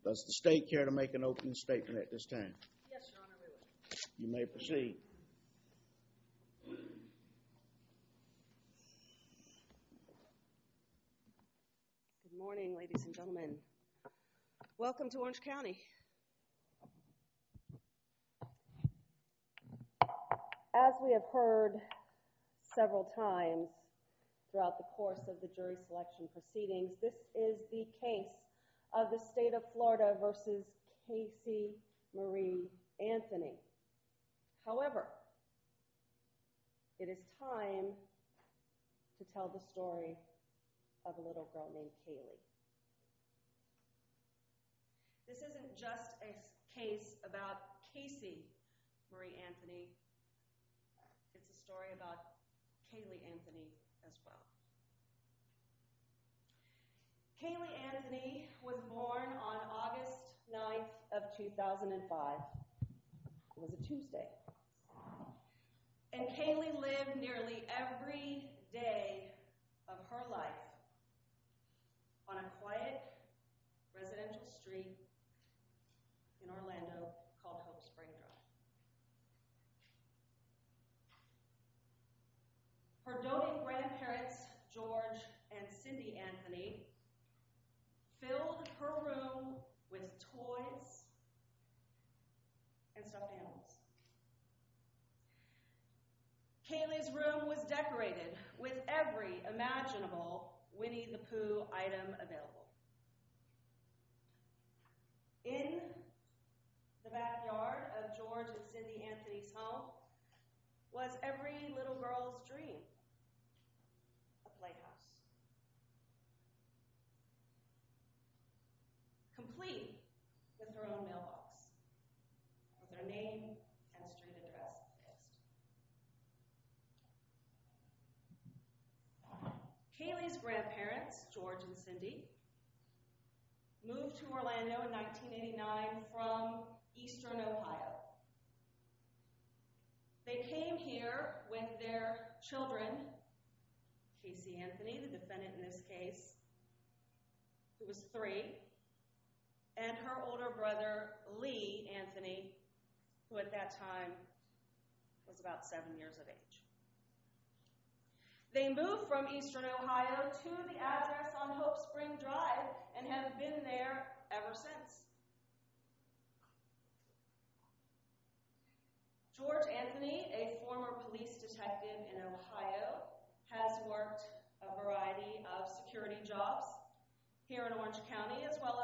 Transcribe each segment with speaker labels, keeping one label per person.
Speaker 1: Does the state care to make an opening statement at this time?
Speaker 2: Yes, Your Honor, we would.
Speaker 1: You may proceed.
Speaker 2: Good morning, ladies and gentlemen. Welcome to Orange County. As we have heard several times throughout the course of the jury selection proceedings, this is the case of the state of Florida versus Casey Marie Anthony. However, it is time to tell the story of a little girl named Kaylee. This isn't just a case about Casey Marie Anthony. It's a story about Kaylee Anthony as well. Kaylee Anthony was born on August 9th of 2005. It was a Tuesday. And Kaylee lived nearly every day of her life on a quiet residential street in Orlando called Hope Spring Drive. Her doting grandparents, George and Cindy Anthony, filled her room with toys and stuffed animals. Kaylee's room was decorated with every imaginable Winnie the Pooh item available. In the backyard of George and Cindy Anthony's home was every little girl's dream, a playhouse. Complete with her own mailbox, with her name and street address fixed. Kaylee's grandparents, George and Cindy, moved to Orlando in 1989 from Eastern Ohio. They came here with their children, Casey Anthony, the defendant in this case, who was 3, and her older brother, Lee Anthony, who at that time was about 7 years of age. They moved from Eastern Ohio to the address on Hope Spring Drive and have been there ever since. George Anthony, a former police detective in Ohio, has worked a variety of security jobs here in Orange County, as well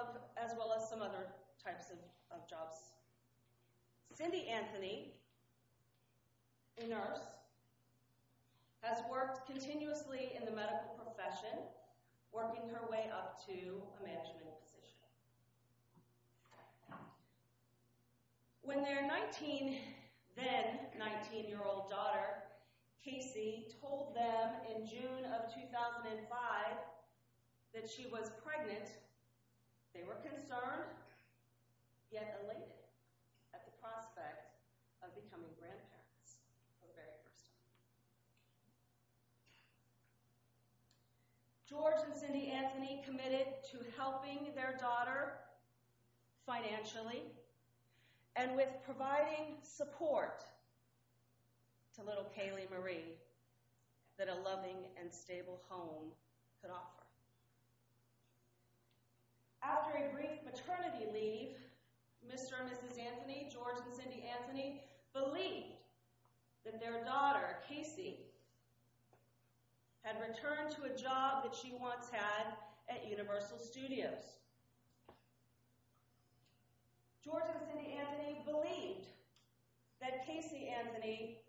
Speaker 2: as some other types of jobs. Cindy Anthony, a nurse, has worked continuously in the medical profession, working her way up to a management position. When their 19-year-old daughter, Casey, told them in June of 2005 that she was pregnant, they were concerned, yet elated at the prospect of becoming grandparents for the very first time. George and Cindy Anthony committed to helping their daughter financially and with providing support to little Kaylee Marie that a loving and stable home could offer. After a brief maternity leave, Mr. and Mrs. Anthony, George and Cindy Anthony, believed that their daughter, Casey, had returned to a job that she once had at Universal Studios. George and Cindy Anthony believed that Casey Anthony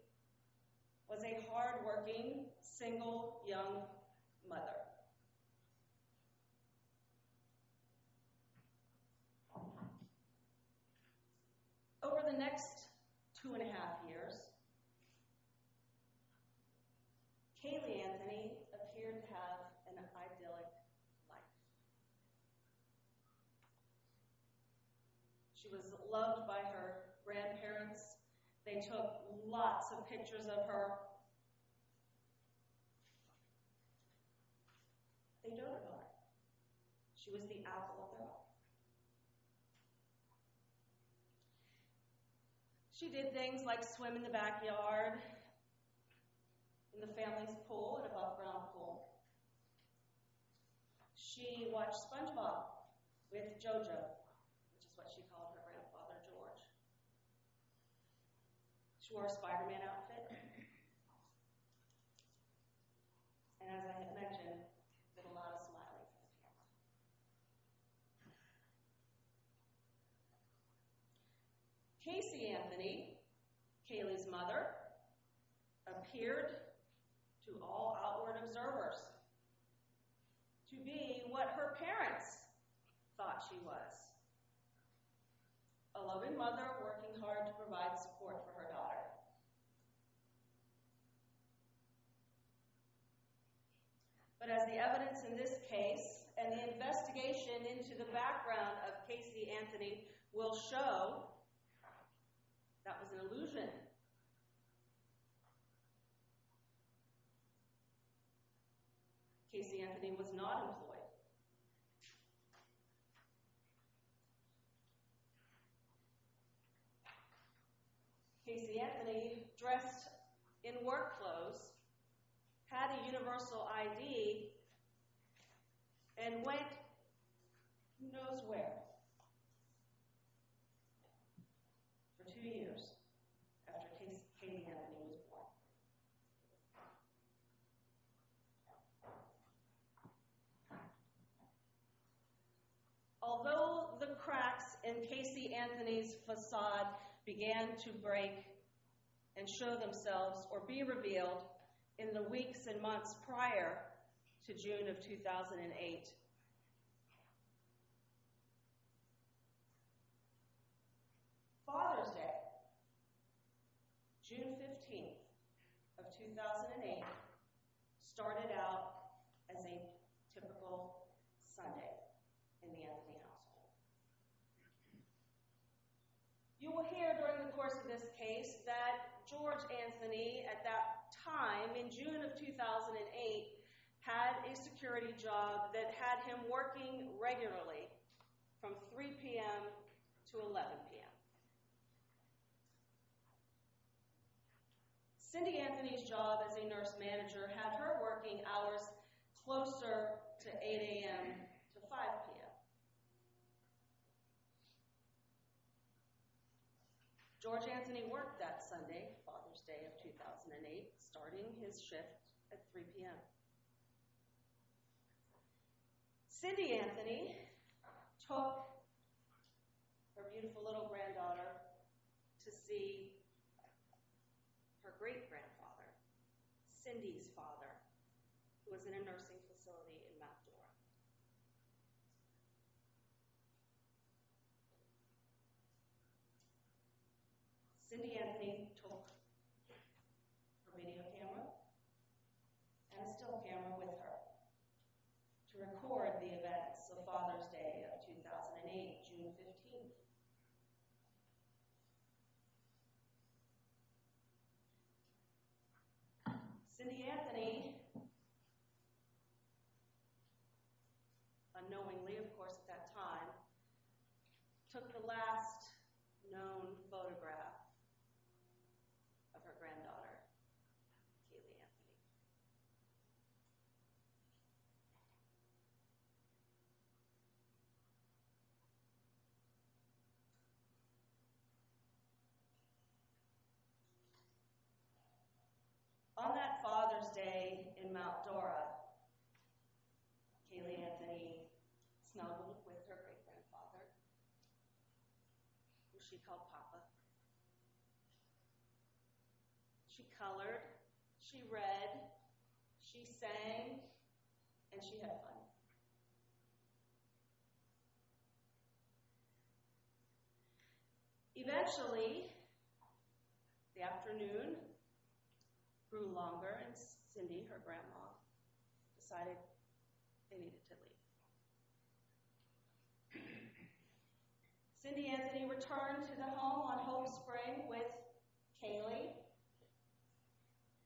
Speaker 2: was a hard-working, single young mother. Over the next 2.5 years, Kaylee Anthony appeared to have an idyllic life. She was loved by her grandparents. They took lots of pictures of her. They doted on her. She was the apple of their eye. She did things like swim in the backyard, in the family's pool, an above-ground pool. She watched SpongeBob with JoJo, which is what she called her grandfather, George. She wore a Spider-Man outfit. And as I had mentioned, did a lot of smiling for the camera. Casey Anthony, Kaylee's mother, appeared to all outward observers to be what her parents thought she was. A loving mother working hard to provide support for her daughter. But as the evidence in this case and the investigation into the background of Casey Anthony will show, that was an illusion. Casey Anthony was not employed. Casey Anthony, dressed in work clothes, had a universal ID, and went who knows where for 2 years after Casey Anthony was born. Although the cracks in Casey Anthony's facade began to break and show themselves or be revealed in the weeks and months prior to June of 2008, Father's Day, June 15th of 2008, started out as a typical Sunday in the Anthony household. You will hear during the course of this case that George Anthony, at that time, in June of 2008, had a security job that had him working regularly from 3 p.m. to 11 p.m. Cindy Anthony's job as a nurse manager had her working hours closer to 8 a.m. to 5 p.m. George Anthony worked that Sunday, Father's Day of 2008, starting his shift at 3 p.m. Cindy Anthony took her beautiful little granddaughter to see her great-grandfather, Cindy's father, who was in a nursing facility in Mount Dora. Cindy Anthony took her video camera and a still camera with her to record the events of Father's Day of 2008, June 15th. Cindy Anthony, unknowingly, of course, at that time, took the last known photograph of her granddaughter, Kaylee Anthony. On that Father's Day in Mount Dora, Kaylee Anthony snuggled with her great-grandfather, who she called Papa. She colored, she read, she sang, and she had fun. Eventually, the afternoon grew longer, and Cindy, her grandma, decided they needed to leave. Cindy Anthony returned to the home on Hope Spring with Kaylee,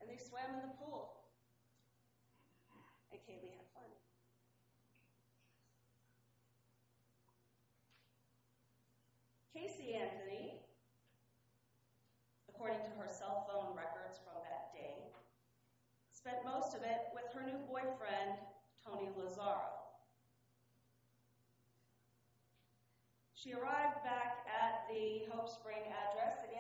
Speaker 2: and they swam in the pool, and Kaylee had fun. Casey Anthony boyfriend, Tony Lazaro. She arrived back at the Hope Spring address at